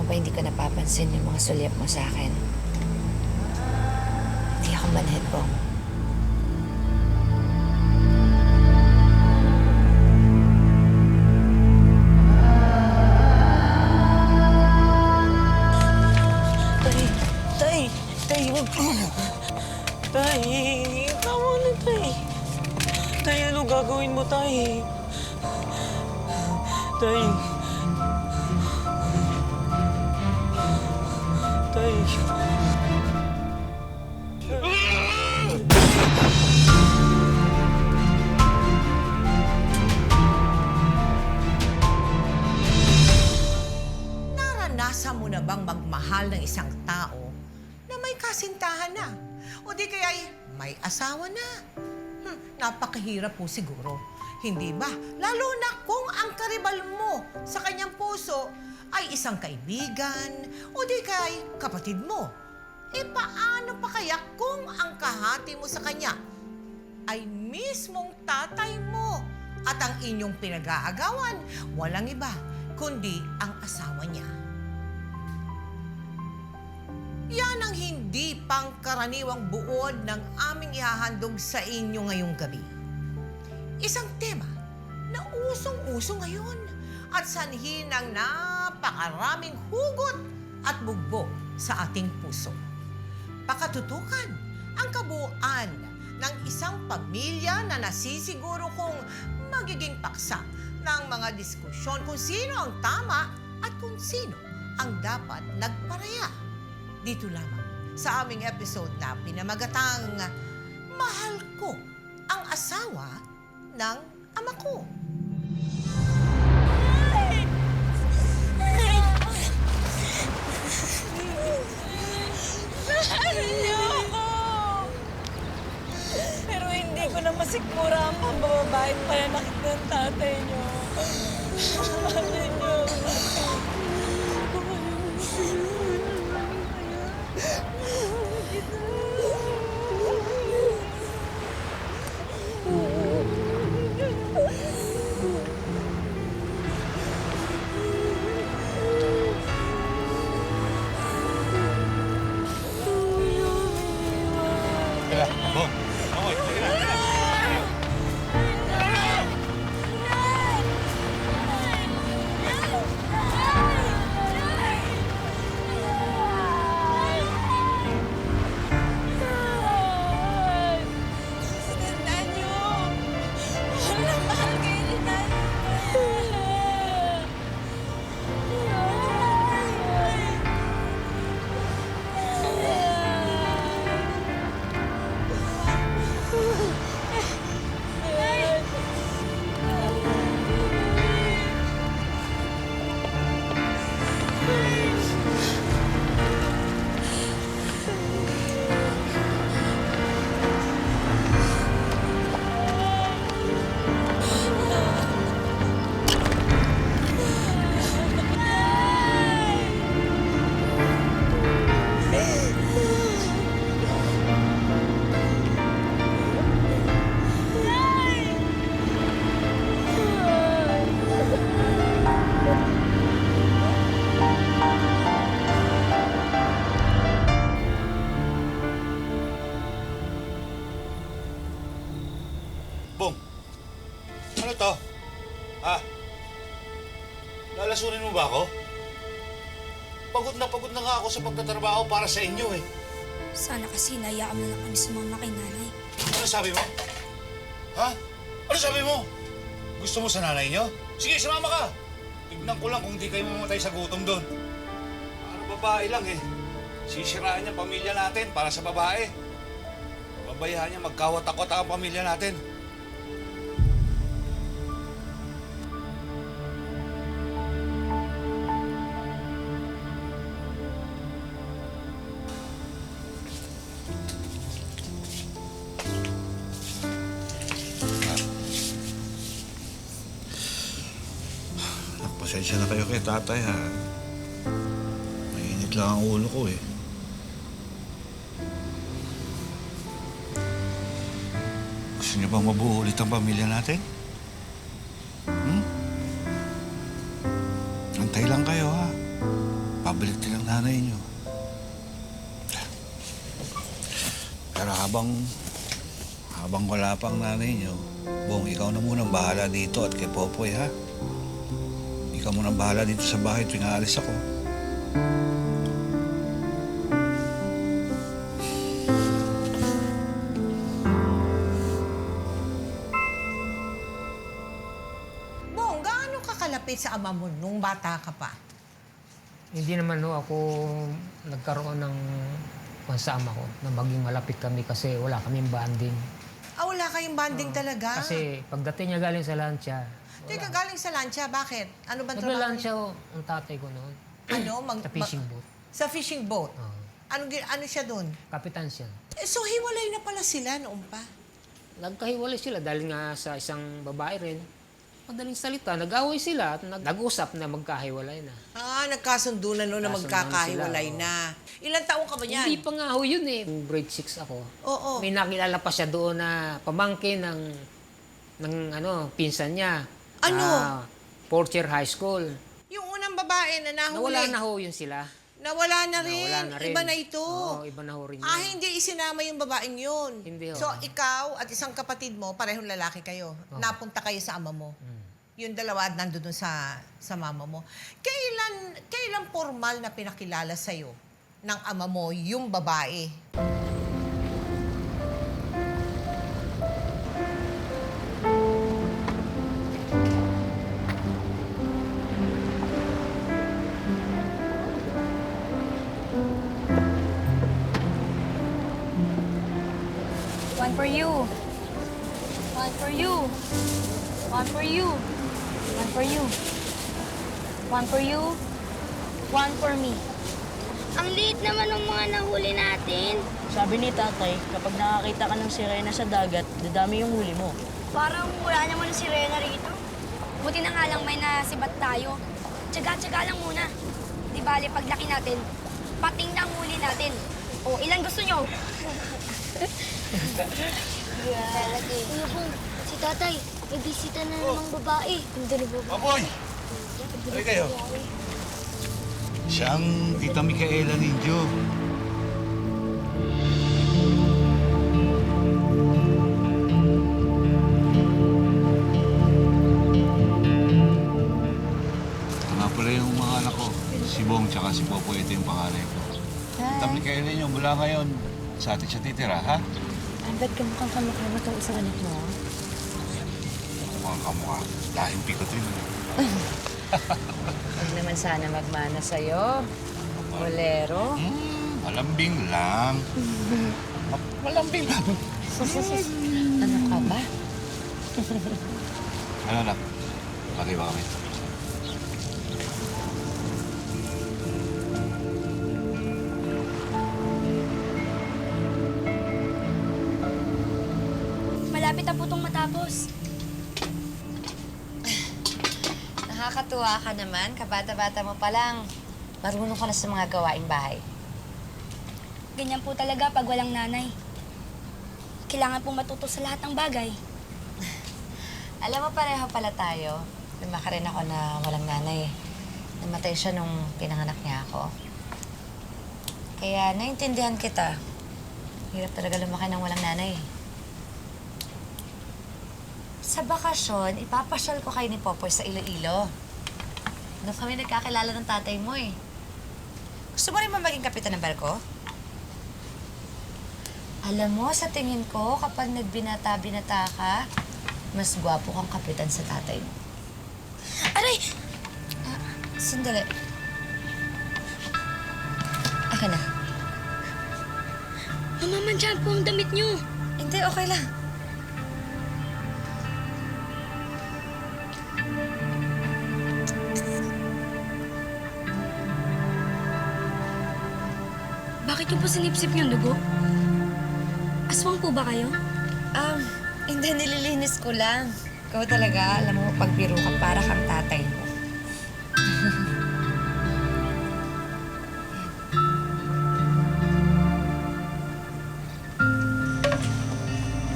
mo ba hindi ko napapansin yung mga sulyap mo sa akin? Hindi ako manhid, Bong. Tay, huwag ka. Tay, tama na, Tay. Tay, ano gagawin mo, Tay? Tay. Tay. Naranasan mo na bang magmahal ng isang tao na may kasintahan na? O di kaya'y may asawa na? Napakahirap po siguro. Hindi ba? Lalo na kung ang karibal mo sa kanyang puso ay isang kaibigan o di kay kapatid mo. E paano pa kaya kung ang kahati mo sa kanya ay mismong tatay mo at ang inyong pinag-aagawan walang iba kundi ang asawa niya? Yan ang hindi pangkaraniwang buod ng aming ihahandog sa inyo ngayong gabi. Isang tema na usong-uso ngayon at sanhi ng napakaraming hugot at bugbog sa ating puso. Pakatutukan ang kabuuan ng isang pamilya na nasisiguro kung magiging paksa ng mga diskusyon kung sino ang tama at kung sino ang dapat nagparaya. Dito lamang sa aming episode na pinamagatang Mahal Ko ang Asawa ng Ama Ko. Mahal niyo ako! Pero hindi ko na masikmura ang pambababaeng pananakit ng tatay niyo. Mahal niyo. Bong, okay, sige na. Tandaan niyo! Mahal na mahal kayo ni Nanay. Bong, ano to? Ha? Lalasunin mo ba ako? Pagod na nga ako sa pagtatrabaho para sa inyo eh. Sana kasi nayaan mo lang kami sumama kay nanay. Ano sabi mo? Ha? Ano sabi mo? Gusto mo sa nanay niyo? Sige, sumama ka. Tignan ko lang kung di kayo mamatay sa gutom doon. Ano babae lang eh. Sisiraan niya pamilya natin para sa babae. Babayaan niya magkawat-akot ang pamilya natin. Pasensya na kayo kay tatay, ha? Mainit lang ang ulo ko, eh. Gusto niyo bang mabuo ulit ang pamilya natin? Antay lang kayo, ha? Pabayaan nanay niyo. Pero habang wala pang nanay niyo, Bong, ikaw na munang bahala dito at kay Popoy, ha? Ikaw munang bahala dito sa bahay tuwing aalis ako. Bong, gaano ka kalapit sa ama mo nung bata ka pa? Hindi naman ako nagkaroon ng pansama ko na maging malapit kami kasi wala kaming bonding. Ah, wala kayong banding talaga? Kasi pagdating niya galing sa lansya, Teka, galing sa lansya, bakit? Ano bang trabaho? naglalansiya ang tatay ko noon Ano? sa fishing boat. Sa fishing boat? Oo. Ano siya doon? Kapitan siya. So, hiwalay na pala sila noon pa? Nagkahiwalay sila dahil nga sa isang babae rin. Madaling salita, nag-away sila at nag-usap na magkahiwalay na. Ah, nagkasundo na noon na Nagkasundo magkakahiwalay sila, na. Ilang taong ka ba yan? Hindi pa nga ho yun eh. Grade 6 ako. Oo. May nakilala pa siya doon na pamangkin ng pinsan niya. Ano? Fourth year high school. Yung unang babae na nahuli. Nawala na ho yun sila. Nawala na rin. Nawala na rin. Iba na ito. Oo, iba na ho rin yun. Ah, hindi isinama yung babaeng yun. Hindi ho. So, ikaw at isang kapatid mo, parehong lalaki kayo. Oo. Napunta kayo sa ama mo. Yung dalawa nandun sa mama mo. Kailan formal na pinakilala sa'yo ng ama mo yung babae? One for you. One for you. One for you. One for you. One for you. One for me. Ang liit naman ng mga nahuli natin. Sabi ni tatay, kapag nakakita ka ng sirena sa dagat, dadami yung huli mo. Parang wala naman si Rena rito. Buti na nga lang may nasibat tayo. Tsaga-tsaga lang muna. Di bale, paglaki natin, pating na ang huli natin. O, ilan gusto nyo? Kuya Bong, si tatay, may bisita na namang babae. Hindi na babae. Popoy! Halika kayo. Siya ang tita Micaela ninyo. Ito nga pala yung mga anak ko. Si Bong tsaka si Popoy, ito yung pangalan ko. Tita Micaela nyo, mula ngayon, sa atin siya titira, ha? Ang ba't ka mukhang kamukha mo itong isang anak mo? Mukhang kamukha. Lahing pikot rin. Huwag naman sana magmana sa'yo. Bolero. Malambing lang. Malambing lang. Ano ka ba? Ano na? Bagay ba kami? Malapit na po itong matapos. Nakakatuwa ka naman. Kabata-bata mo pa lang. Marunong ka na sa mga gawaing bahay. Ganyan po talaga pag walang nanay. Kailangan pong matuto sa lahat ng bagay. Alam mo, pareho pala tayo. Lumaki rin ako na walang nanay. Namatay siya nung pinanganak niya ako. Kaya naintindihan kita. Hirap talaga lumaki ng walang nanay. Sa bakasyon, ipapasyal ko kayo ni Popoy sa Iloilo. Doon kami nagkakilala ng tatay mo eh. Gusto mo rin ba maging kapitan ng barko? Alam mo, sa tingin ko, kapag nagbinata-binata ka, mas gwapo kang kapitan sa tatay mo. Aray! Sandali. Aka na. Mamamandyan po ang damit niyo. Hindi, okay lang. Bakit niyo po sinipsip yung dugo? Aswang po ba kayo? Hindi, nililinis ko lang. Ikaw talaga, alam mo, pagbiro ka, para kang tatay mo.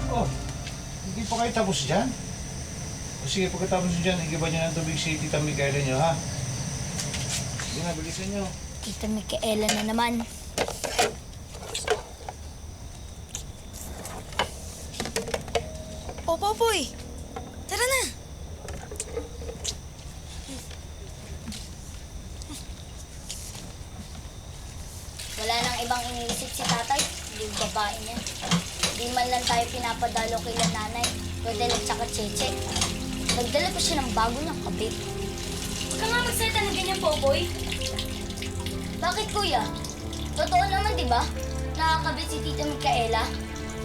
Oh, hindi pa kayo tapos dyan? O sige, pagkatapos nyo dyan, igiba nyo ng tubig si Tita Micaela nyo, ha? Sige na, bilisan nyo. Tita Micaela na naman. O, Popoy! Tara na! Wala nang ibang iniisip si tatay. Yung babae niya. Di man lang tayo pinapadalo kay nanay. Rodel at saka Cheche. Nagdala pa siya ng bago niyang kabit. Huwag ka nga magsalita ng ganyan, Popoy. Bakit kuya? Totoo naman, di ba? Nakakabit si Tita Micaela.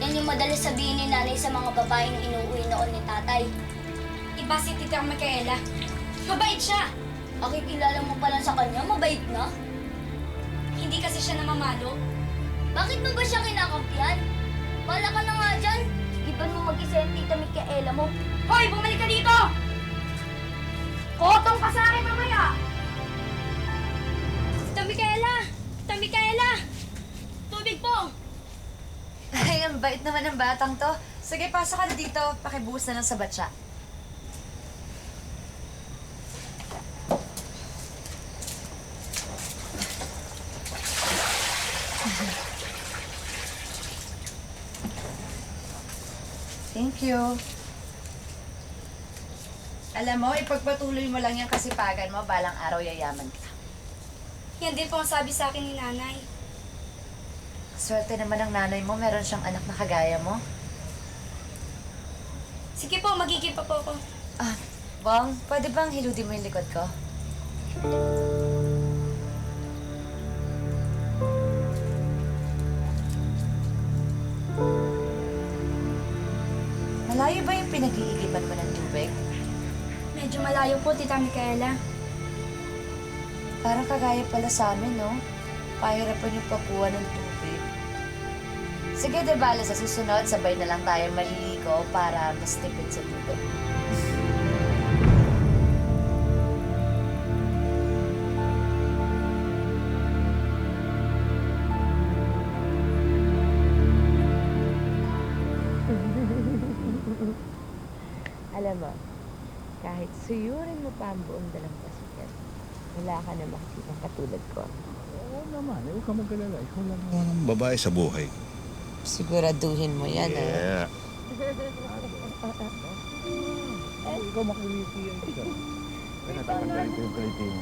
Yan yung madalas sabihin ni nanay sa mga babaeng inuuwi noon ni tatay. Iba si Tita Micaela. Mabait siya. Makikilala mo pa lang sa kanya, mabait na. Hindi kasi siya namamalo. Bakit mo ba siya kinakampihan? Bala ka na nga dyan. Iban mo mag-isa yung Tita Micaela mo. Hoy, bumalik ka dito! Kotong ka sa akin mamaya! Tita Micaela! Tita Micaela! Tubig po! Ay, ang bait naman ng batang to. Sige, pasok ka na dito. Pakibuhos na lang sa batya. Thank you. Alam mo, ipagpatuloy mo lang yung kasipagan mo, balang araw yayaman ka. Yan din po ang sabi sa akin ni nanay. Swerte naman ng nanay mo, meron siyang anak na kagaya mo. Sige po, magiging pa po ako. Ah, Bong, pwede bang hiludin mo yung likod ko? Malayo ba yung pinag-iigipan mo ng tubig? Medyo malayo po, Tita Micaela. Parang kagaya pala sa amin, no? Pahirapan yung pagkuha ng tubig. Sige, de bala, sa susunod, sabay na lang tayo maliligo para mas tipid sa tubig. Alam mo, kahit suyurin mo pa ang buong dalampasigan, wala ka na makikita katulad ko. Oo naman, huwag ka mag-alala. Ikaw lang naman ang babae sa buhay. Siguraduhin mo yan, Yeah. Ikaw makuliti yan siya. Kaya natapagdalit ko yung kaliti mo.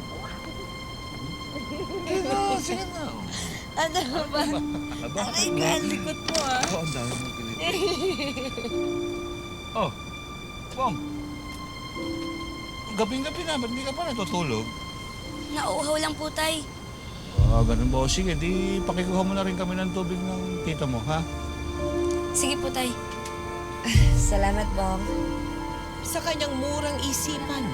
Sige na. Ano ba? Aray ka, ang likot mo ah. Oo, ang dami mong kaliti. Oh, Bong. Gabing-gabi na, ba't hindi ka pa natutulog? Nauuhaw lang po, tay. Ganun ba? O sige, di pakikuha mo na rin kami ng tubig ng tita mo, ha? Sige po, tay. Salamat, Bong. Sa kanyang murang isipan,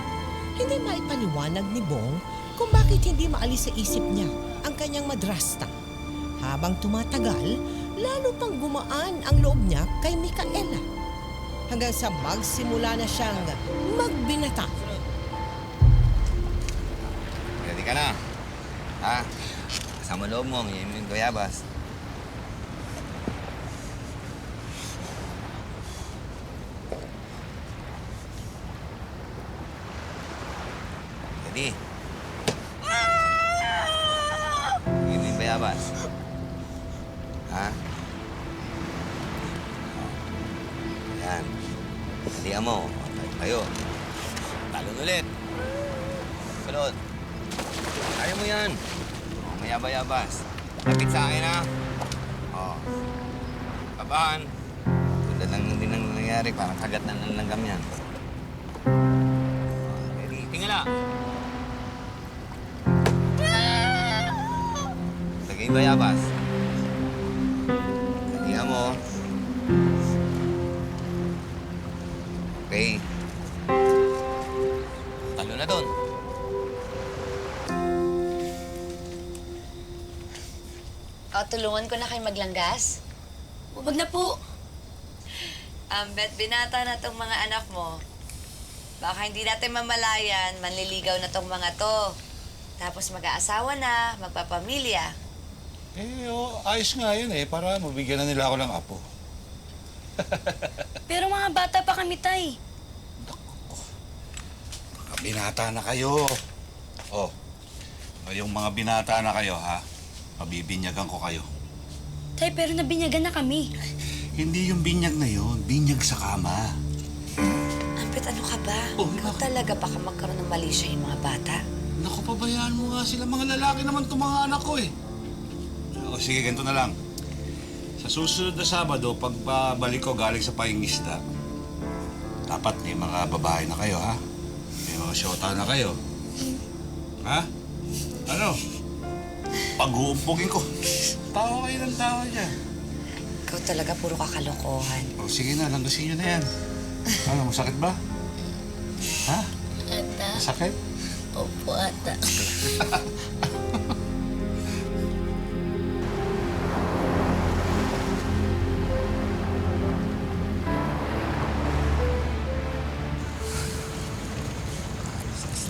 hindi maipaliwanag ni Bong kung bakit hindi maalis sa isip niya ang kanyang madrasta. Habang tumatagal, lalo pang gumaan ang loob niya kay Micaela. Hanggang sa magsimula na siyang magbinata. Ready ka na? Ha? Kasama loob mo, ngayon mo yung gayabas. Ready? Ngayon mo yung bayabas. Ha? Yan. Halihan mo. Tayo. Talon ulit. Sunod. Kaya mo yan. Mayaba-yabas. Lapit sa akin, ha? Oo. Kabahan. Tulad lang din ang nangyayari. Parang kagat na ng langgam yan. Ready? Tingala. Lagay bayabas. Halihan mo. Okay. Talo na doon. O, tulungan ko na kayo maglanggas. Huwag na po. Bet binata na tong mga anak mo. Baka hindi natin mamalayan, manliligaw na tong mga to. Tapos mag-aasawa na, magpapamilya. Ayos nga yun para mabigyan na nila ako ng apo. Pero mga bata pa kami, tay. Binata na kayo. Oh, Kayong mga binata na kayo, ha? Pabibinyagan ko kayo. Tay, pero nabinyagan na kami. Hindi yung binyag na yun. Binyag sa kama. Ambet, ano ka ba? Oh, Ikaw bakit? talaga baka magkaroon ng mali siya yung mga bata. Naku, pabayaan mo nga sila. Mga lalaki naman itong mga anak ko eh. O sige, ganito na lang. Sa susunod na Sabado, pagbabalik ko galing sa pangingisda, dapat may mga babae na kayo, ha? May mga syota na kayo. Ha? Ano? Pag-uumpugin ko. Tawa kayo ng tawa dyan. Ikaw talaga puro kakalokohan. O sige na, langgasin nyo na yan. Ano, masakit ba? Ha? Ata, Masakit? opo ata.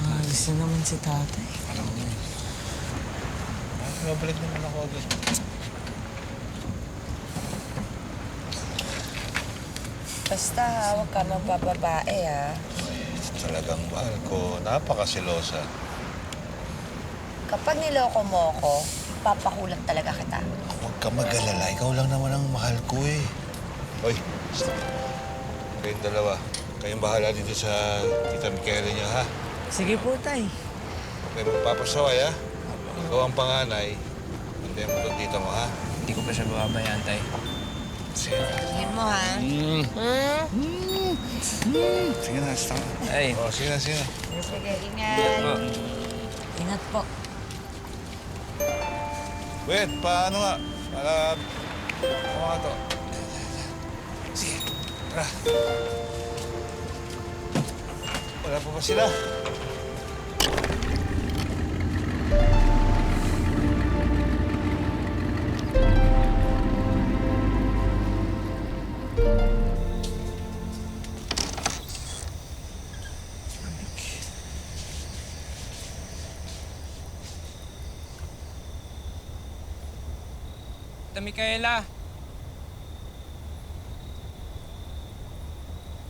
Ayos na naman si tatay. Babalik naman ako agad. Basta huwag ka magpapabae, ha? Talagang mahal ko. Napakasilosa. Kapag niloko mo ako, papakulat talaga kita. Huwag ka mag-alala. Ikaw lang naman ang mahal ko eh. Hoy, kayong dalawa. Kayong bahala dito sa Tita Micaela niyo, ha? Sige po, tay. Huwag kayo magpapasaway, ha? Ikaw ang panganay. Bantayan mo itong tita mo, ha? Hindi ko pa siya bababayaan, tay. Sige na. Tingin mo, ha? Sige na, stop. Ay. Oh, sige na, sige na. Sige, ingat. Ingat po. Wait, paano nga? Para... Ano nga to? Sige, tara. Wala pa ba sila? Tita Micaela!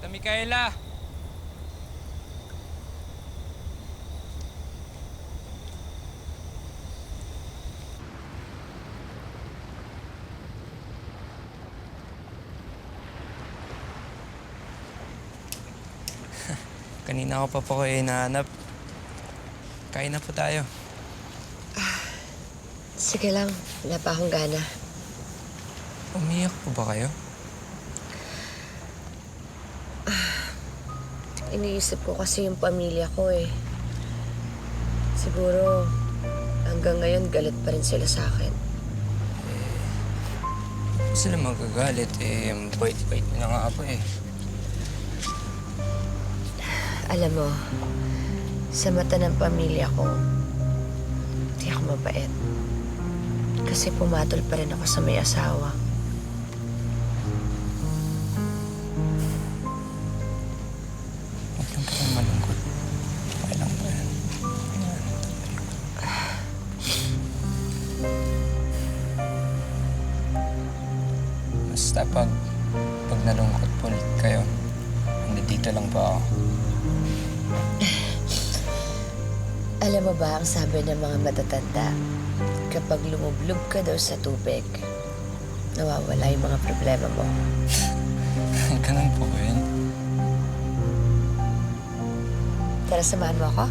Tita Micaela! Kanina ko pa po kayo hinahanap. Kain na po tayo. Sige lang, wala pa akong gana. Umiyak po ba kayo? Iniisip ko kasi yung pamilya ko eh. Siguro hanggang ngayon galit pa rin sila sa akin. Sila magagalit eh. Bait-bait na nga po eh. Alam mo, sa mata ng pamilya ko, hindi ako mabait. Kasi pumatol pa rin ako sa may asawa. Huwag lang po kang malungkot. Okay lang po yan. Basta pag nalungkot po ulit kayo, nandito lang po ako. Alam mo ba ang sabi ng mga matatanda? Kapag lumublob ka daw sa tubig, nawawala yung mga problema mo. Ganun po ba yun? Tara, samahan mo ako?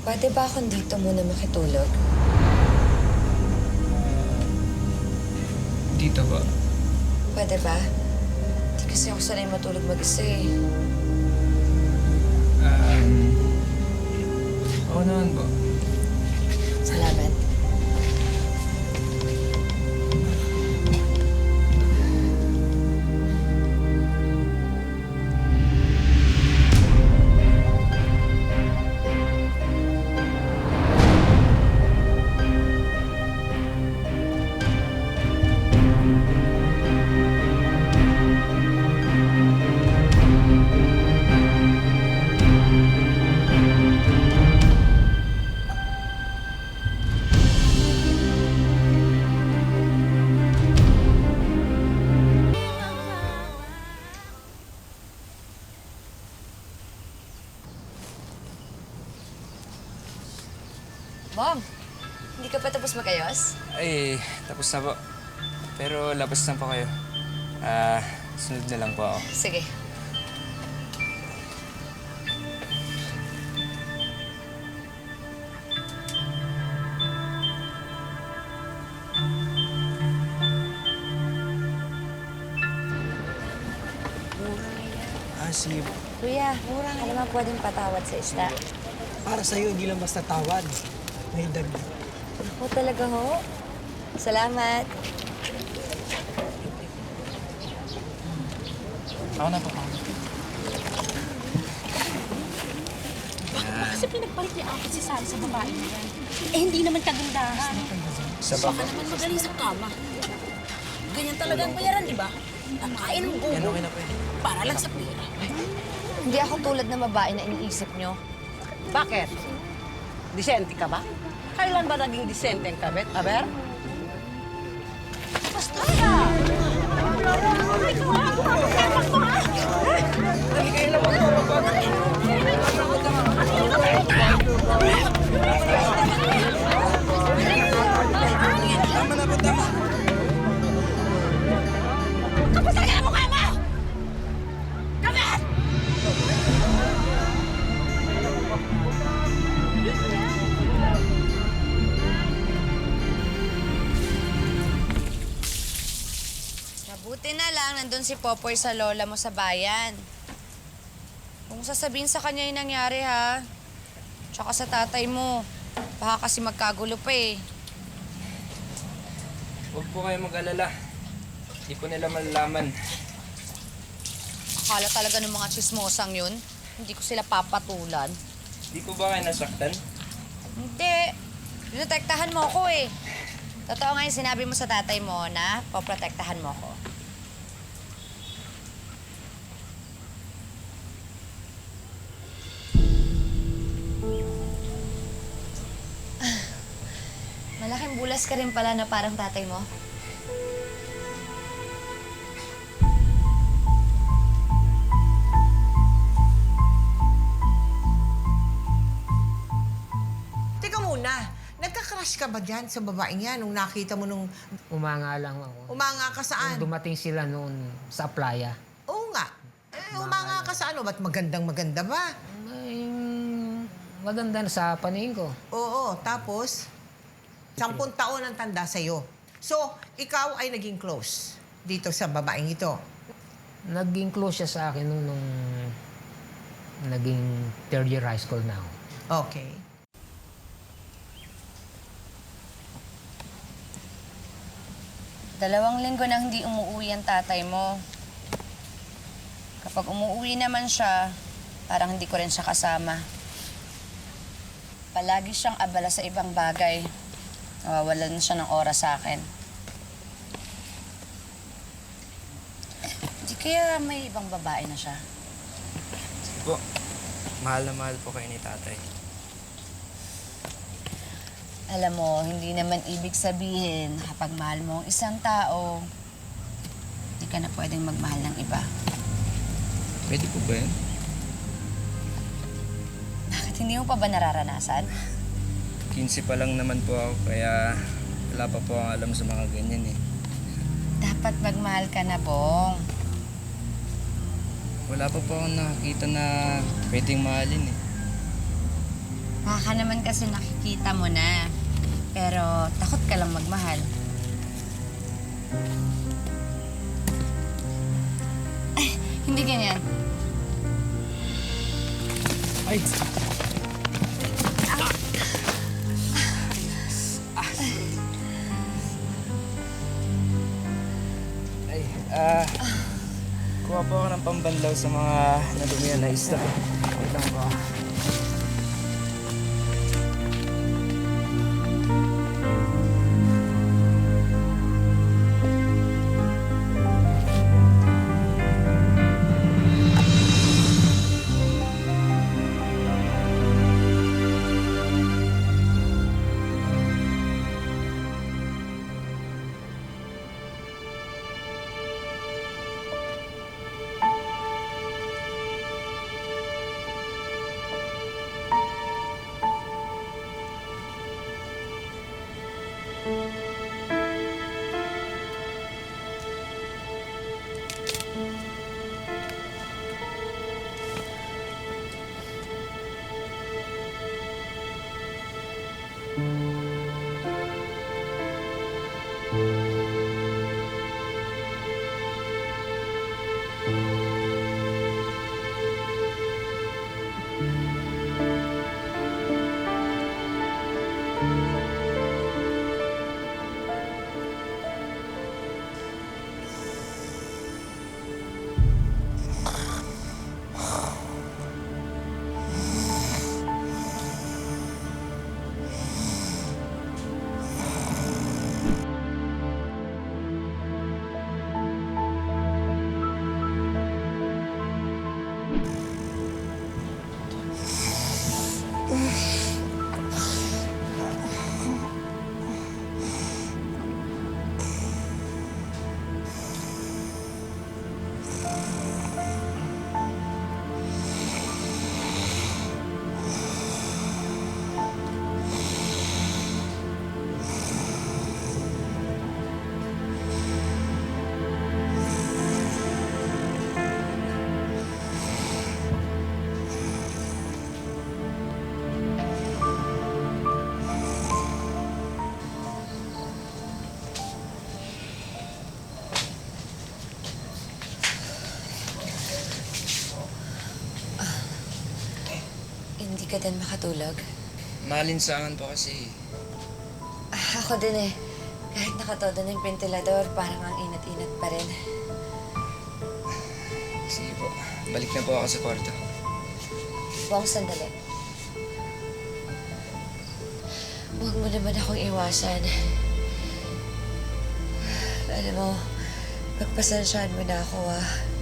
Pwede ba akong dito muna makitulog? Dito ba? Pwede ba? Di kasi ako sanay matulog mag-isa eh. Oo naman ba? Salamat. Bong, hindi ka pa tapos magayos? Ay, tapos na po. Pero labas na po kayo. Sunod na lang po ako. Sige. Sige. Kuya, alam mo pwedeng patawad sa isda. Para sa'yo, hindi lang basta tawad. May dagdag. Ako talaga ho. Salamat. Ako na po. Kasi pinagpalit niya ako si Sally sa babae na yan. Eh, hindi naman kagandahan. Sa baba. Baka naman magaling sa kama. Ganyan talaga ang bayaran, di ba? Ang kain ng bubo. Yan, okay na po yan. Para lang sa pera. Hindi ako tulad ng babae na iniisip nyo. Bakit? Disente ka ba? Kailan ba naging disente ang kabit, Aber? Basta ka! Tama na po, tama. Kapag talaga ang mukha mo! Kapit! Mabuti na lang nandun si Popoy sa lola mo sa bayan. Kung sasabihin sa kanya yung nangyari, ha? Tsaka sa tatay mo. Baka kasi magkagulo pa eh. Huwag po kayo mag-alala. Hindi po nila malalaman. Akala talaga ng mga chismosang yun. Hindi ko sila papatulan. Hindi po ba kayo nasaktan? Hindi. Dinotektahan mo ako eh. Totoo nga yung sinabi mo sa tatay mo na poprotektahan mo ako. Malaking bulas ka rin pala na parang tatay mo. Teka muna, nagka-crush ka ba dyan sa babaeng yan nung nakita mo nung Umanga lang ako. umanga ka saan? Nung dumating sila noon sa playa, Oo nga. Umanga ka sa ano? Ba't magandang-maganda ba? ay, maganda na sa paningin ko. Oo, tapos 10 taon ang tanda sa'yo. So, ikaw ay naging close dito sa babaeng ito. Naging close siya sa akin nung naging third year high school na ako. Okay. Dalawang linggo nang hindi umuwi ang tatay mo. Kapag umuwi naman siya, parang hindi ko rin siya kasama. Palagi siyang abala sa ibang bagay. Nawawalan siya ng oras sa akin. Di kaya may ibang babae na siya? Po, mahal na mahal po kayo ni tatay. Alam mo, hindi naman ibig sabihin kapag mahal mo ang isang tao, hindi ka na pwedeng magmahal ng iba. Pwede po ba yan? Bakit hindi mo pa ba nararanasan? 15 pa lang naman po ako, kaya wala pa po akong alam sa mga ganyan eh. Dapat magmahal ka na, Bong. Wala pa po akong nakakita na pwedeng mahalin eh. Baka naman kasi nakikita mo na. Pero takot ka lang magmahal. Ay, hindi ganyan. Ay! Kuha po ako ng pambanlaw sa mga nadumihan na isda. Wait lang po. Hindi ka din makatulog? Malinsangan po kasi. Ako din eh. Kahit nakatodo ng ventilador, parang ang inat-inat pa rin. Sige po, balik na po ako sa kwarto. Bong, sandali. Huwag mo naman akong iwasan. Alam mo, pagpasensyahan mo na ako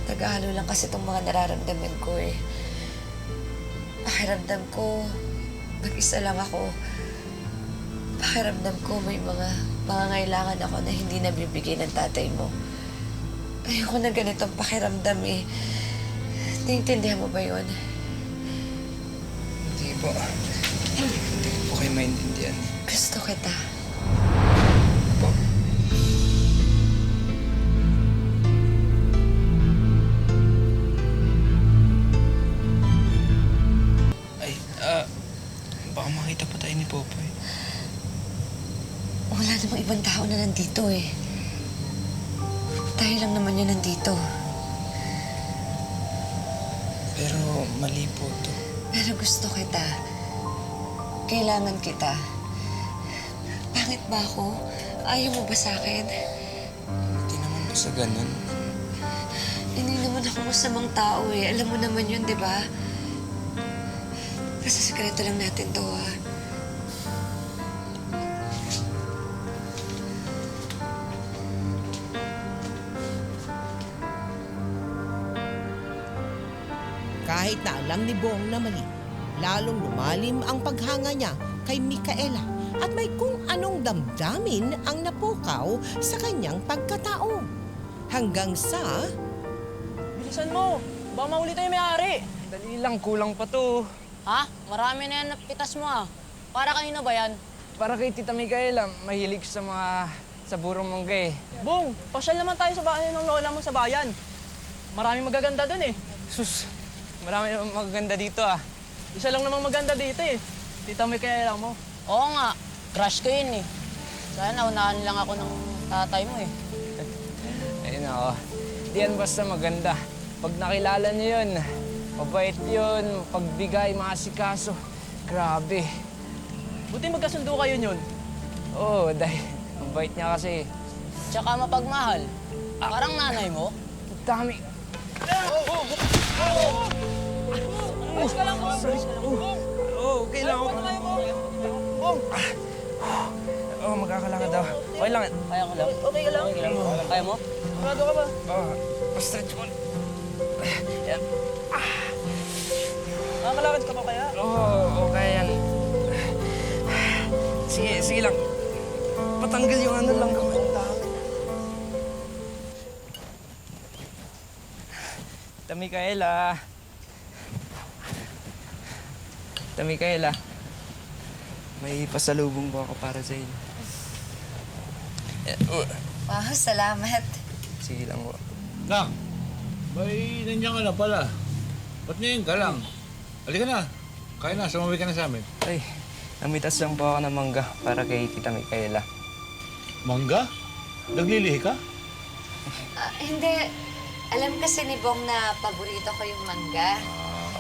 Tagahalo lang kasi itong mga nararamdaman ko eh. Pakiramdam ko, mag-isa lang ako. Pakiramdam ko may mga pangangailangan ako na hindi nabibigay ng tatay mo. Ayoko na ganitong pakiramdam eh. Naiintindihan mo ba yun? Hindi po. Hindi ko po kayo maintindihan. Gusto kita. Po. Ay, baka makita pa tayo ni Popoy. Wala namang ibang tao na nandito eh. Tayo lang naman yun nandito. Pero mali po to. Pero gusto kita. Kailangan kita. Pangit ba ako? Ayaw mo ba sa akin? Hindi naman po sa ganun. Hindi naman ako masamang tao eh. Alam mo naman yun, di ba? Basta sekreto lang natin to Kahit na alam ni Bong na mali, lalong lumalim ang paghanga niya kay Micaela at may kung anong damdamin ang napukaw sa kanyang pagkatao. Hanggang sa... Bilisan mo! Baka mahuli tayo may-ari! Dali lang, kulang pa to. Ha? Marami na yan napitas mo Para kanino ba yan? Para kay Tita Micaela, mahilig sa mga sa burong mangga eh. Bong, pasyal naman tayo sa bahay ng lola mo sa bayan. Maraming magaganda dun eh. Sus, marami naman magaganda dito Isa lang namang maganda dito eh. Tita Micaela mo. Oo nga, crush ko yun eh. Sana unahan lang ako ng tatay mo eh. Ayun ako. Di yan basta maganda. Pag nakilala niyo yun, mabait yun, pagbigay, maasikaso. Grabe. Buti magkasundo kayo yun. Oo, dahil mabait niya kasi. Tsaka mapagmahal. Parang nanay mo. Ang dami. Ayos ka lang, Bong! Oo, okay lang. Bong! Oo, magkakalakad daw. Okay lang. Kaya ko lang. Okay ka lang? Kaya mo? Sigurado ka ba? Oo, stretch mo. Yan. Nakakalakad ka pa kaya? Oo, okay yan. Sige lang. Patanggal yung ano lang kamay. Tita Micaela. Tita Micaela. May pasalubong po ako para sa inyo. Wow, salamat. Sige lang po. Nak, may nandiyan ka na pala. Ba't ngayon ka lang? Halika na. Kaya na, sumabi ka na sa amin. Ay, namitas lang po ako ng mangga para kay Tita Micaela. Mangga? Naglilihi ka? Hindi. Alam kasi ni Bong na paborito ko yung mangga.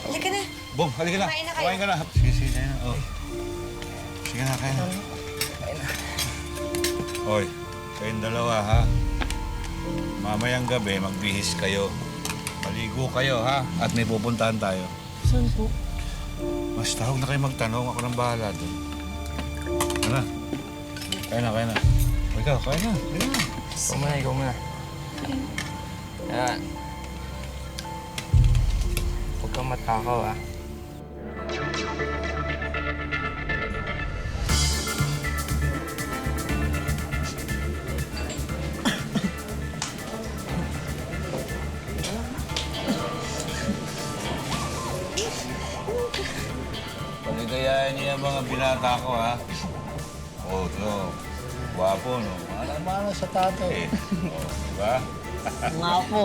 Halika na. Bong, halika na. Kumain na kayo. Kumain ka na. Sige na. Oh. Sige na, kaya na. Kain na. Hoy, kayong dalawa ha. Mamayang gabi, magbihis kayo. Maligo kayo ha. At may pupuntahan tayo. Saan po? Basta huwag na kayo magtanong. Ako nang bahala doon. Ano? Kaya na. O ikaw, kaya na. Ikaw muna. Yan. Huwag kang matakaw Paligayahan niyo yung mga binata ko ha. Oh, no. Gwapo, no? Mana sa tatay. Oh, diba? Nga po.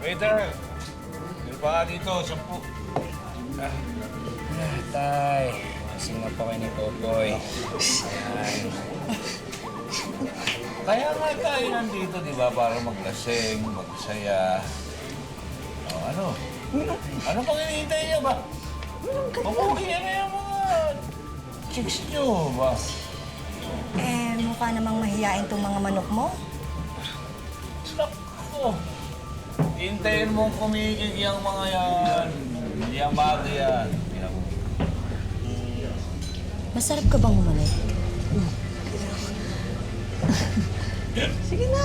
Waiter! Dito ka dito, 10. Tay, kasing na po kayo ni Popoy. Yan. Kaya nga tayo nandito, di ba? Para maglasing, magsaya. Oh, ano? Ano pang hinihintay niyo ba? Mabuhay na yung mga chicks niyo ba? Mukha namang mahiyain tong mga manok mo. Naku! Hintayin mo kumikig yung mga yan. Hindi ang bagay yan. Masarap ka bang humalik? Sige na.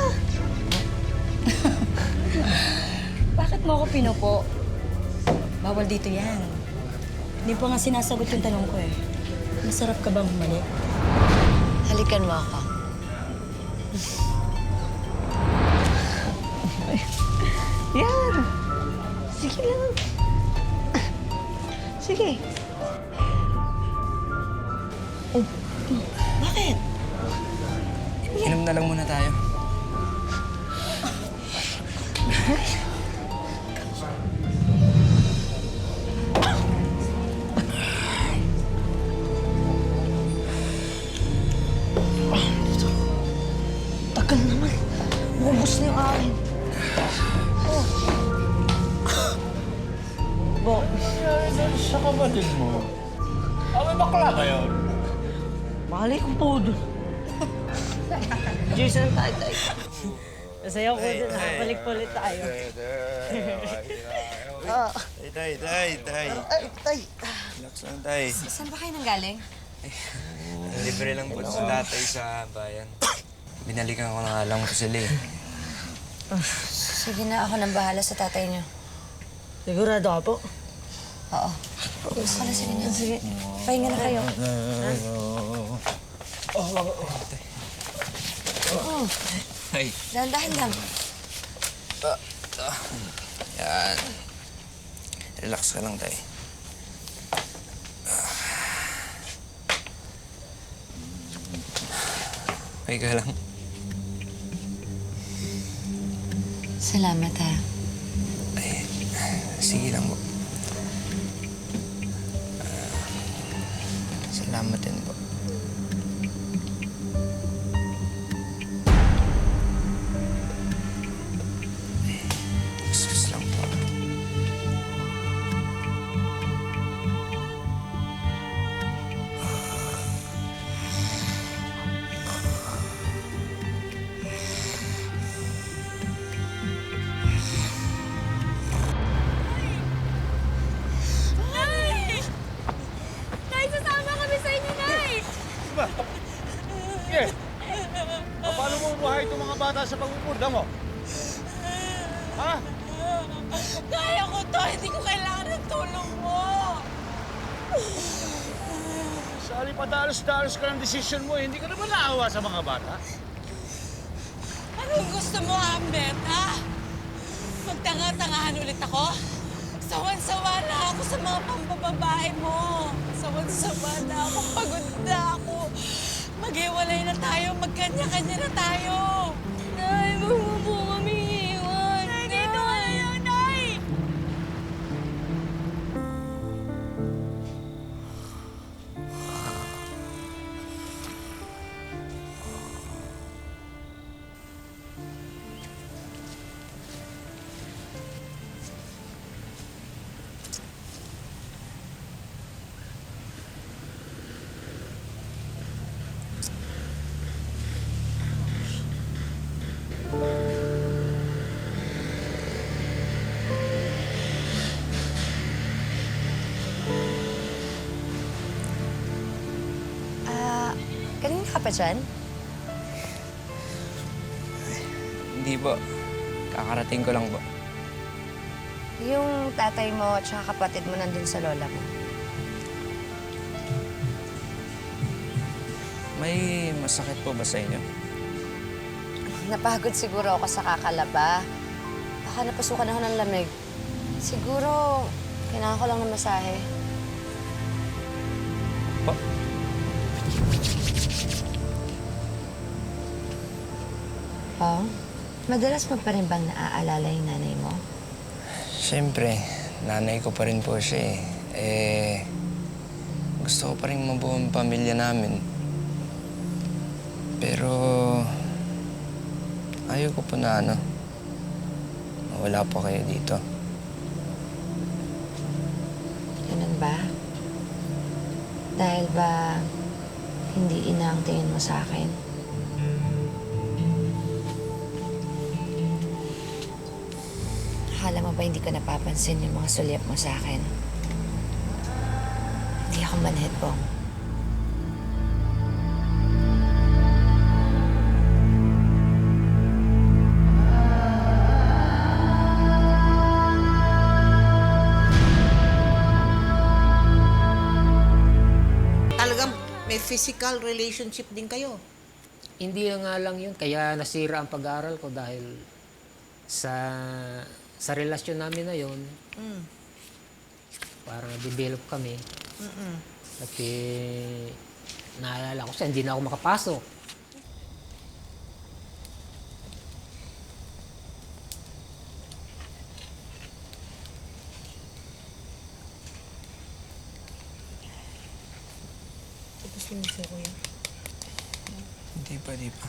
Bakit mo ako pinupo? Bawal dito yan. Hindi pa nga sinasagot yung tanong ko eh. Masarap ka bang humalik? Halikan mo ako. Yan! Sige lang. Sige. Oh, bakit? Inom na lang muna tayo. Tagal naman. Ubus na yung akin. Oh. Bo, sa kapatid mo. May bakla kayo. Mali kong po doon. Jason, tay. Masaya ko doon. Nakabalik-balik tayo. Tay. Tay. Relax lang, tay. Saan ba kayo nanggaling? Libre lang po sa tatay sa bayan. Binalikan ko na nga lang po sila eh. Sige na, ako nang bahala sa tatay niyo. Sigurado ka po? Oo. Gusto ka na, sige na. Sige. Pahinga na kayo. Ay. Dahan-dahan lang. Yan. Relax ka lang, tay. Okay ka lang. Salamat, ha. Ay, sige lang po. Salamat din po. Excuse lang po. Nay, sasama kami sa inyo, Nay! Ba? Sige. Paano mo buhay itong mga bata sa pagpupurda mo? Ha? Kaya ko to! Hindi ko kailangan ng tulong mo! Sa halipadalos-dalos ka ng desisyon mo, hindi ka naman naawa sa mga bata? Anong gusto mo, Ambet, ha? Magtanga-tangahan ulit ako? Sawan-sawa na ako sa mga pambababae mo. Sawan-sawa na ako. Pagod na ako. Maghiwalay na tayo. Magkanya-kanya na tayo. Nay, huwag mo po kami iwan. Nay, dito ka na yun, Nay! Kanina ka pa dyan? Hindi po. Kakarating ko lang po. Yung tatay mo at saka kapatid mo nandun sa lola mo. May masakit po ba sa inyo? Napagod siguro ako sa kakalaba. Baka napasukan ako ng lamig. Siguro, kailangan ko lang ng masahe. Po? Oh? Madalas mo pa rin bang naaalala yung nanay mo? Siyempre, nanay ko pa rin po siya eh. Gusto ko pa rin mabuo ang pamilya namin. Pero, ayaw ko po na wala po kayo dito. ba? Dahil ba hindi ina ang tingin mo sa akin? Akala mo ba hindi ko napapansin yung mga sulyap mo sa akin? Hindi ako manhid, Bong. Talagang may physical relationship din kayo. Hindi na nga lang yun, kaya nasira ang pag-aaral ko dahil sa relasyon namin na yun, parang develop kami. At naalala ko siya, hindi na ako makapasok. Tapos lang siya, kuya. Di pa.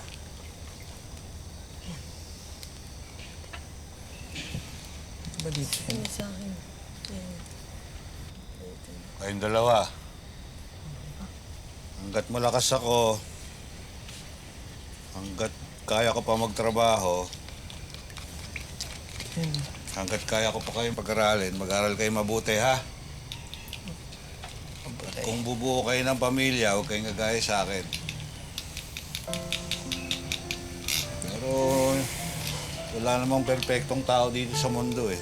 Ba dito yan? Ano sa akin? Kayong dalawa. Hanggat malakas ako, hanggat kaya ko pa magtrabaho, hanggat kaya ko pa kayong pag-aralin, mag-aral kayo mabuti, ha? At kung bubuo kayo ng pamilya, huwag kayong gagaya sa akin. Pero wala namang perpektong tao dito sa mundo, eh.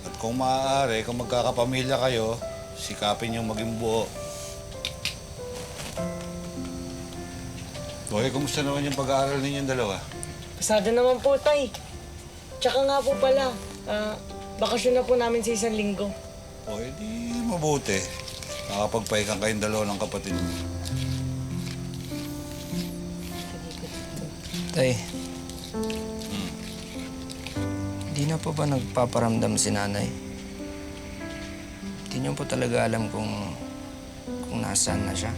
At kung maaari, kung magkakapamilya kayo, sikapin yung maging buo. Okay, kumusta naman yung pag-aaral ninyong dalawa? Pasado naman po, tay. Tsaka nga po pala, bakasyon na po namin sa 1 linggo. O, edi mabuti. Nakapagpahinga kayong dalawa ng kapatid mo. Tay, di na po ba nagpaparamdam si nanay? Di niyo po talaga alam kung nasaan na siya.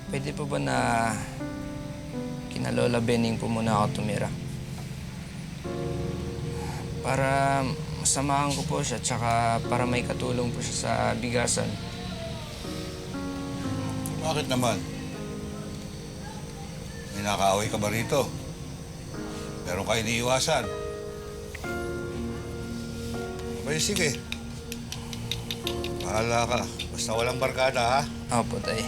Pwede po ba na kina Lola Bening po muna ako tumira? Para masamahan ko po siya, tsaka para may katulong po siya sa bigasan. Bakit naman? May nakaaway ka ba rito? Meron ka iniiwasan? Abay, sige. Bahala ka. Basta walang barkada, ha? Opo, tay.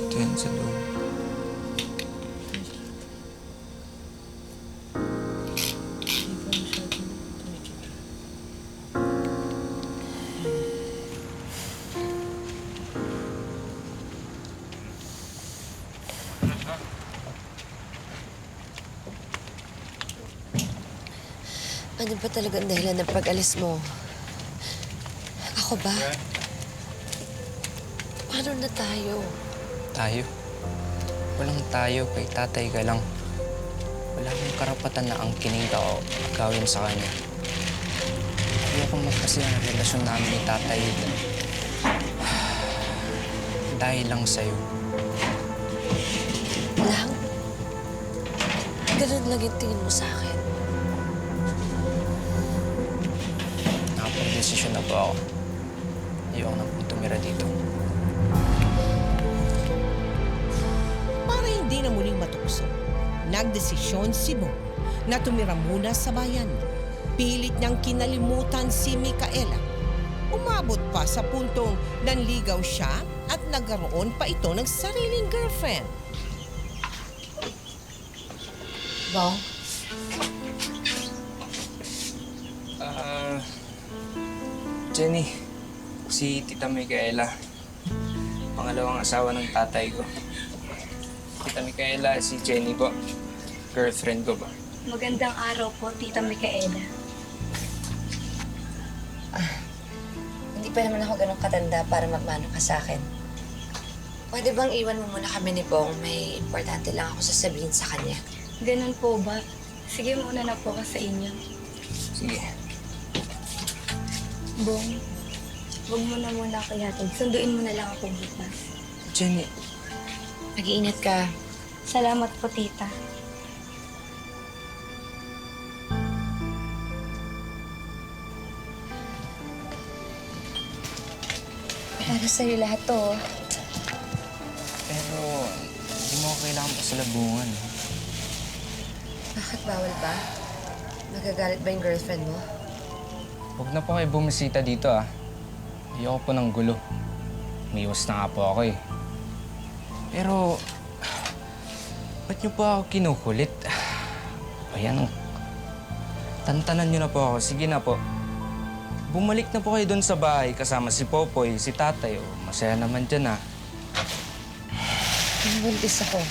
Ito yan sa loob. Ano ba talagang dahilan ng pag-alis mo? Ako ba? Paano na tayo? Tayo? Walang tayo, kay tatay ka lang. Wala akong karapatan na angkinin ka o gawin sa kanya. Ayokong magpasira ang relasyon namin ni tatay. Dahil lang sa'yo. Lang? Ganun lang yung tingin mo sa akin. Nakapag-desisyon na po ako. Ayoko na po tumira dito. Para hindi na muling matukso, nagdesisyon si Bong na tumira muna sa bayan. Pilit niyang kinalimutan si Micaela. Umabot pa sa puntong nanligaw siya at nagkaroon pa ito ng sariling girlfriend. Bong? Jenny, si Tita Micaela. Pangalawang asawa ng tatay ko. Tita Micaela, si Jenny po. Girlfriend ko ba? Magandang araw po, Tita Micaela. Hindi pa naman ako ganun katanda para magmano ka sa akin. Pwede bang iwan mo muna kami ni Bong? May importante lang ako sasabihin sa kanya. Ganun po ba? Sige, muna na po ka sa inyo. Sige. Bong, huwag mo na muna ako ihatid. Sunduin mo na lang ako bukas. Jenny, Mag-iingat ka. Salamat po, tita. Para sa'yo lahat to. pero hindi mo ako kailangan pa sa labungan. Bakit bawal ba? Nagagalit ba yung girlfriend mo? Huwag na po kayo bumisita dito Ayoko po ng gulo. Umiwas na nga po ako eh. Pero, ba't niyo po ako kinukulit? Ayan, tantanan niyo na po ako. Sige na po. Bumalik na po kayo doon sa bahay kasama si Popoy, si Tatay. Masaya naman dyan Pinabuntis ako.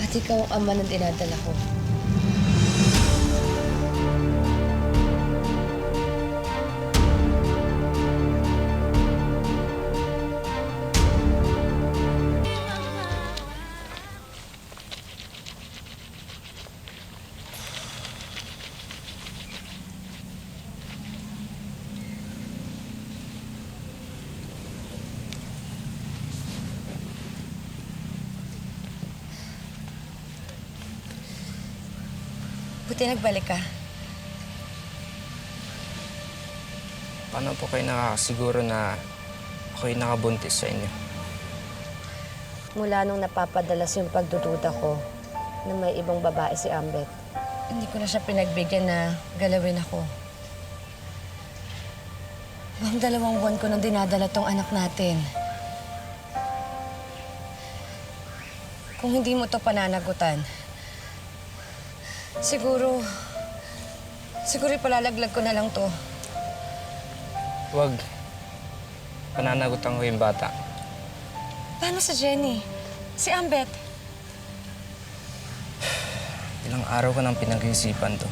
At ikaw ang ama ng dinadala ko. Buti nagbalik ka. Paano po kayo nakakasiguro na ako'y nakabuntis sa inyo? Mula nung napapadalas yung pagdududa ko na may ibang babae si Ambet, hindi ko na siya pinagbigyan na galawin ako. Ang 2 buwan ko nang dinadala tong anak natin. Kung hindi mo to pananagutan, siguro ipalalaglag ko na lang to. Huwag. Pananagutan ko yung bata. Paano si Jenny? Si Ambet? Ilang araw ko nang pinag-iisipan to.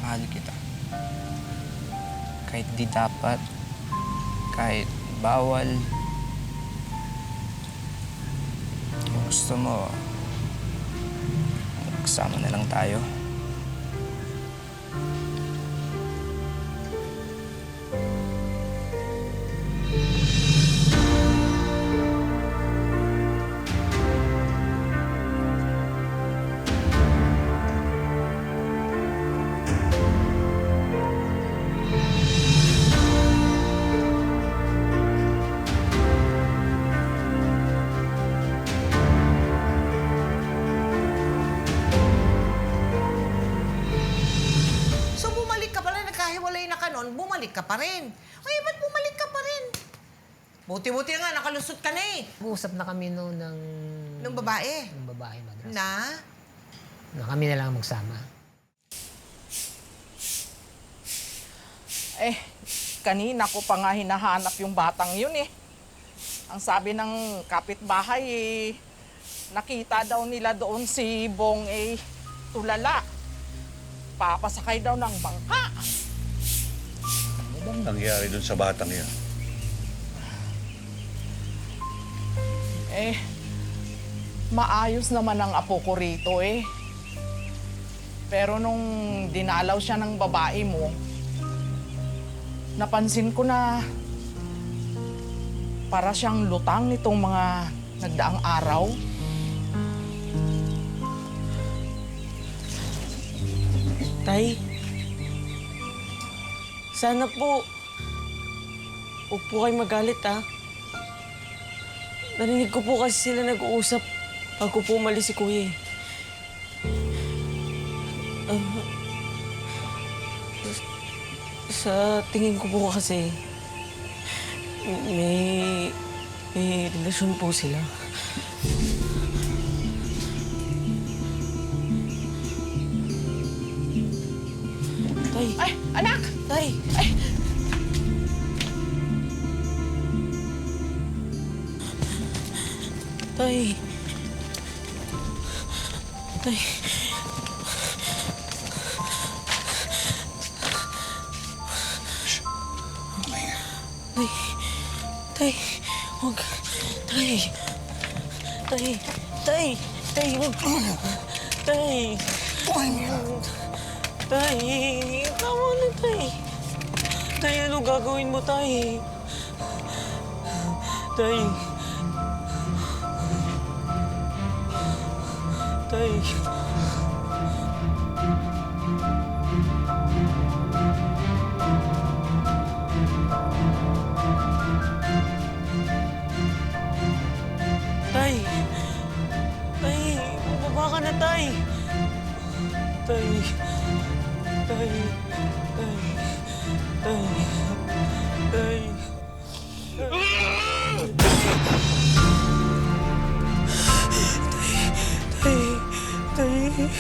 Mahal kita. Kahit di dapat, kahit bawal, kung gusto mo, magsama na lang tayo. bumalik ka pa rin. Ay, ba't bumalik ka pa rin? Buti-buti nga, nakalusot ka na eh. Nag-uusap na kami noon ng... Nung babae? Ng babae, madrasa. Na kami na lang magsama. Kanina ko pa nga hinahanap yung batang yun eh. Ang sabi ng kapitbahay nakita daw nila doon si Bong tulala. Papasakay daw ng bangka. Ano bang nangyari doon sa batang yan? Maayos naman ang apo ko rito eh. Pero nung dinalaw siya ng babae mo, napansin ko na para siyang lutang nitong mga nagdaang araw. Tay, sana po, huwag po kayo magalit, ha? Narinig ko po kasi sila nag-uusap bago po umalis si Kuya. Sa tingin ko po kasi, may relasyon po sila. Tay! Ay, anak! Tay! Ay! Tay! Tay! Tay! Tay! Huwag! Tay! Tay! Tay! Tay! Huwag! Tay! Tay, tama na, Tay. Tay, ano gagawin mo, Tay? Tay. Tay. Tay. Tay, bumaba ka na, Tay. Tay. Tay. Tay. Tay. Tay. Tay. Tay.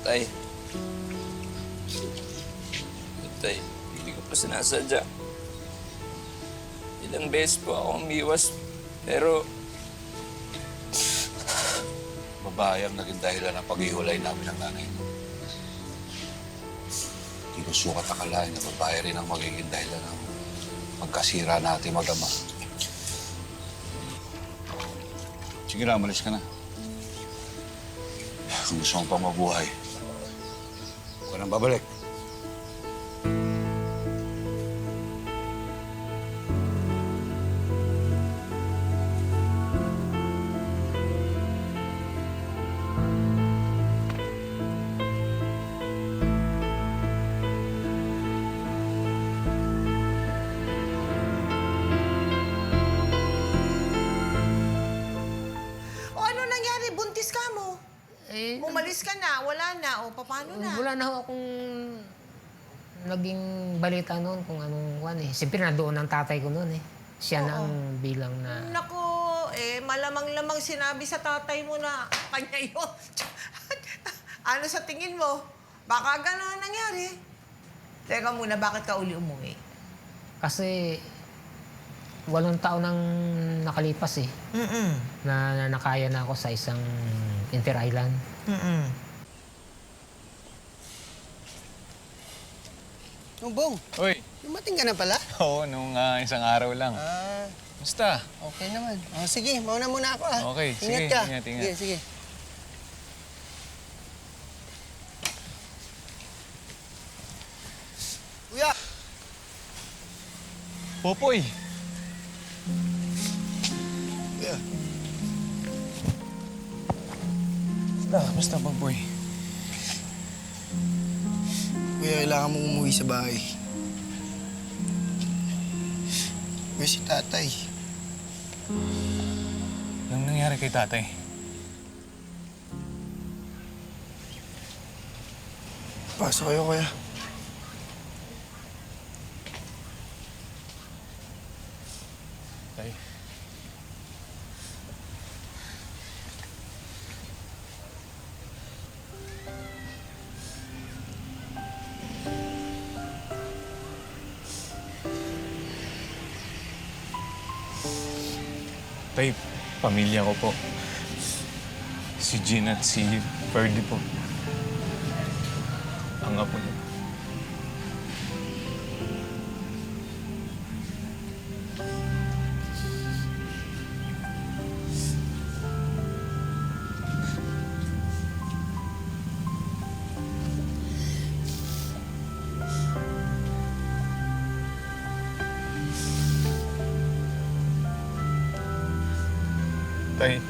Tay. Tay, hindi ko pa sinasadya. Ilang beses po ako umiwas, pero Babae ang naging dahilan ng paghiwalay namin ng nanay mo. Hindi ko sukat akalain na babae rin ang magiging dahilan ng pagkasira natin mag-ama. Sige na, umalis ka na. Kung gusto mong pang mabuhay, huwag ka nang babalik. O ano nangyari? Buntis ka mo? Eh, Umalis ka na, wala na, o paano na? wala na ho akong naging balita noon kung anong kwan eh. Siyempre nandoon ang tatay ko noon eh. Siya na ang bilang na... Naku, malamang-lamang sinabi sa tatay mo na kanya yun. Ano sa tingin mo? Baka gano'n ang nangyari. Teka muna, bakit ka uli umuwi? Kasi 8 taon nang nakalipas eh. Na nakaya na ako sa isang inter-island. Bong, Uy! dumating ka na pala? Oo, nung isang araw lang. Basta? Okay naman. Sige, mauna muna ako Okay, Ingat sige, ka. ingat. Sige. Kuya! Popoy! Kuya. Basta, Popoy. Kuya, kailangan mong umuwi sa bahay. Kuya, si tatay. Anong nangyari kay tatay? Pasok kayo, kuya. Tay. Tay, pamilya ko po. Si Jean at si Ferdy po. Ang apo niya. Tay.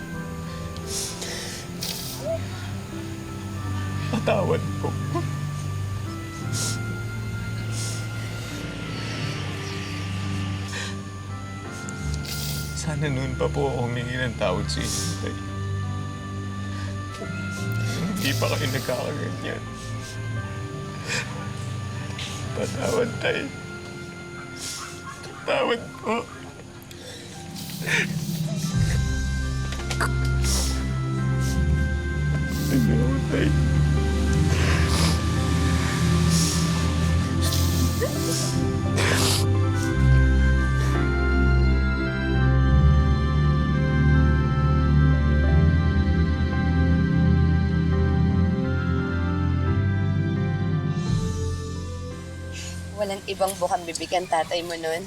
Patawad po. Sana noon pa po ako humingi ng tawad sa inyo, Tay. Hindi pa kayo nagkakaganyan. Patawad, Tay. Patawad po. Tay. Walang ibang bukang bibig ang tatay mo nun.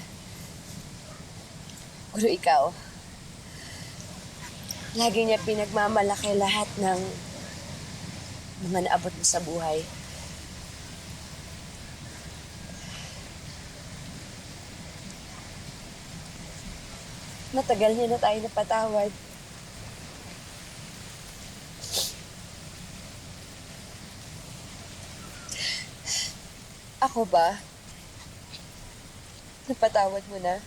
Pero ikaw, lagi niya pinagmamalaki lahat ng mga naabot mo sa buhay. Matagal niya na tayo napatawad. Ako ba? Napatawad mo na?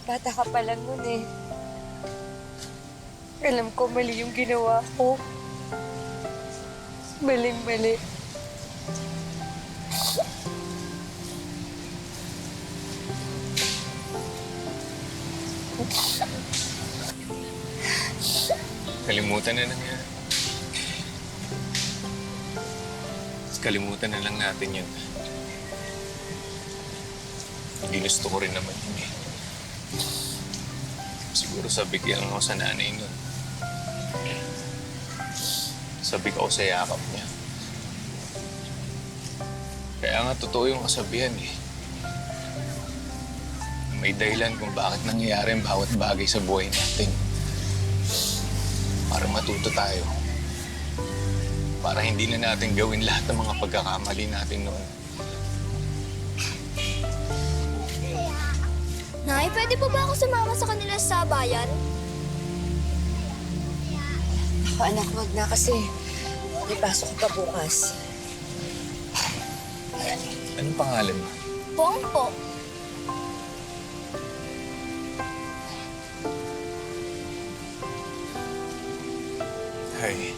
Bata ka pa lang nun eh. Alam ko mali yung ginawa ko. Maling-mali. Kalimutan na nangyari. Kalimutan na lang natin yun. Ginusto ko rin naman yun eh. Siguro sabigyan ako sa nanay nun. Sabik ako sa yakap niya. Kaya nga totoo yung kasabihan eh. May dahilan kung bakit nangyayari ang bawat bagay sa buhay natin. Para matuto tayo. Para hindi na natin gawin lahat ng mga pagkakamali natin noon. Nay, pwede po ba ako sumama sa kanila sa bayan? Ako anak, wag na kasi may pasok ka bukas. Anong pangalan mo? Bong po. Ay,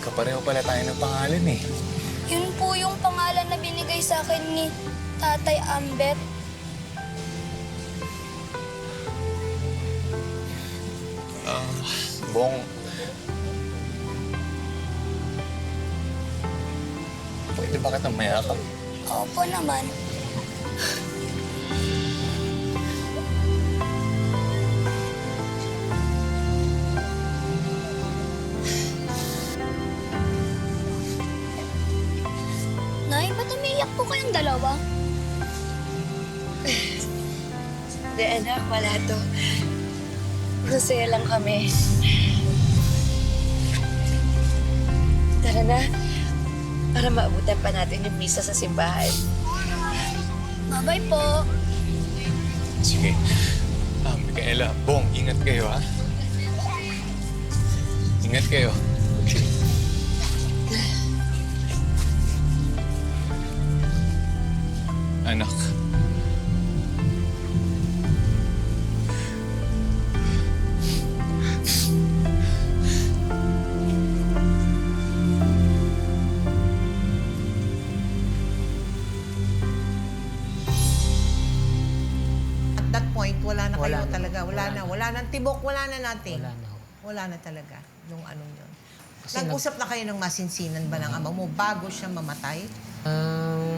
kapareho pala tayo ng pangalan eh. Yun po yung pangalan na binigay sa akin ni Tatay Ambet. Bong, pwede ba kitang mayakap? Opo naman. Nay, ba't umiiyak po kayong dalawa? Hindi anak, wala to. Masaya lang kami. Tara na. Para maabutan pa natin yung misa sa simbahan. Bye-bye po. Sige. Micaela, Bong, ingat kayo ha. Ingat kayo. Anak. At that point, wala na kayo Wala na. talaga. Wala na tibok, wala na natin. Wala na. Wala na talaga yung anong yun. Kasi Nag-usap na kayo ng masinsinan ba ng ama mo bago siya mamatay?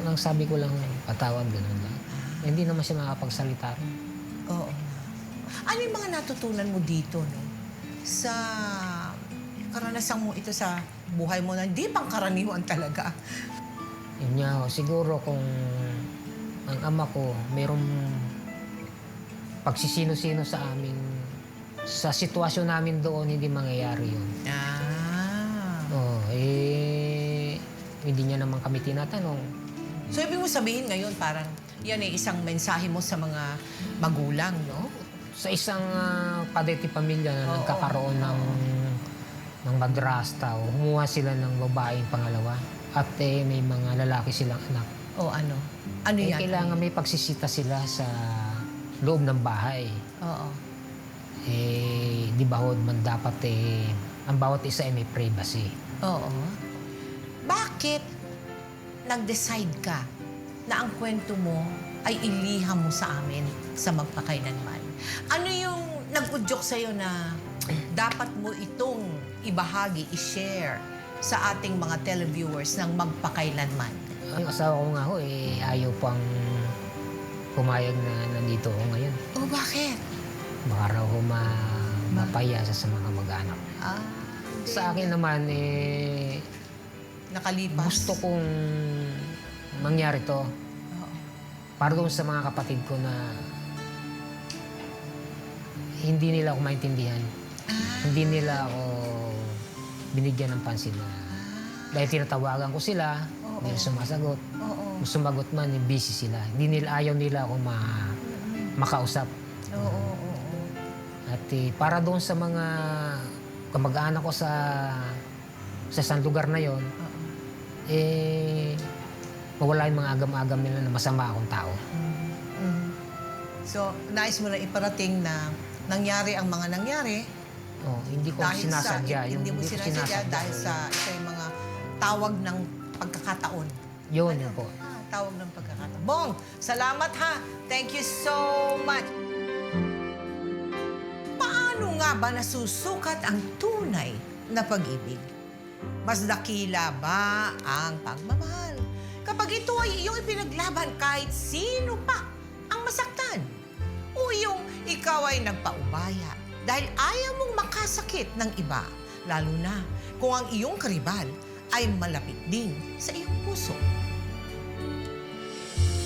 Ang sabi ko lang, patawad, gano'n lang. Hindi naman siya makapagsalita rin. Oo. Ano yung mga natutunan mo dito, no? Sa karanasan mo ito sa buhay mo na hindi pangkaraniwan talaga. Yun nga ho, siguro kung ang ama ko mayroong pagsisino-sino sa aming, sa sitwasyon namin doon, hindi mangyayari yun. Hindi niya naman kami tinatanong. So, ibig mo sabihin ngayon, parang yan ay isang mensahe mo sa mga magulang, no? Sa isang padeti pamilya na nagkakaroon ng madrasta o humuha sila ng babaeng pangalawa at may mga lalaki silang anak. O ano? Ano yan? Kailangan may pagsisita sila sa loob ng bahay. Oo. Di ba ho, man dapat ang bawat isa ay may privacy. Oo. Bakit nag-decide ka na ang kwento mo ay iliham mo sa amin sa magpakailanman? Ano yung nag-udyok sa'yo na dapat mo itong ibahagi, i-share sa ating mga televiewers ng magpakailanman? Ang asawa ko nga ho, ayaw pang pumayag na nandito ako ngayon. Oh, bakit? Baka raw ho mapaya sa mga mag-anak. Sa akin naman, nakalipas. Gusto kong mangyari to. Para doon sa mga kapatid ko na hindi nila ako maintindihan. Hindi nila ako binigyan ng pansin na dahil tinatawagan ko sila, hindi sumasagot. Kung sumagot man, busy sila. Ayaw nila ako makausap. At para doon sa mga kamag-anak ko sa isang lugar na yon, mawala yung mga agam-agam nila na masama akong tao. So, nais mo na iparating na nangyari ang mga nangyari. Hindi ko sinasadya. Hindi mo sinasadya dahil sa yung mga tawag ng pagkakataon. Yun po. Tawag ng pagkakataon. Bong, salamat ha. Thank you so much. Paano nga ba nasusukat ang tunay na pag-ibig? Mas dakila ba ang pagmamahal? Kapag ito ay iyong ipinaglaban kahit sino pa ang masaktan? O yung ikaw ay nagpaubaya dahil ayaw mong makasakit ng iba, lalo na kung ang iyong karibal ay malapit din sa iyong puso.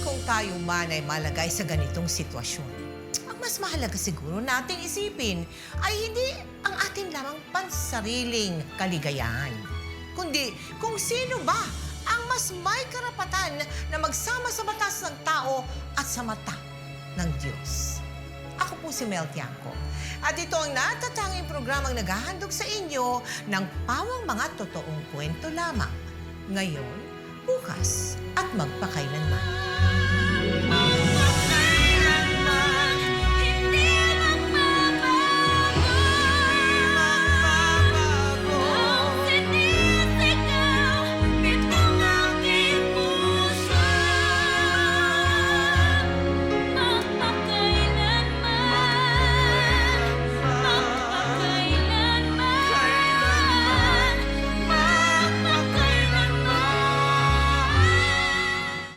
Kung tayo man ay malagay sa ganitong sitwasyon, ang mas mahalaga siguro nating isipin ay hindi ang atin lamang pansariling kaligayahan, kundi kung sino ba ang mas may karapatan na magsama sa batas ng tao at sa mata ng Diyos. Ako po si Mel Tiangco. At ito ang natatanging programang naghahandog sa inyo ng pawang mga totoong kwento lamang. Ngayon, bukas at magpakailanman.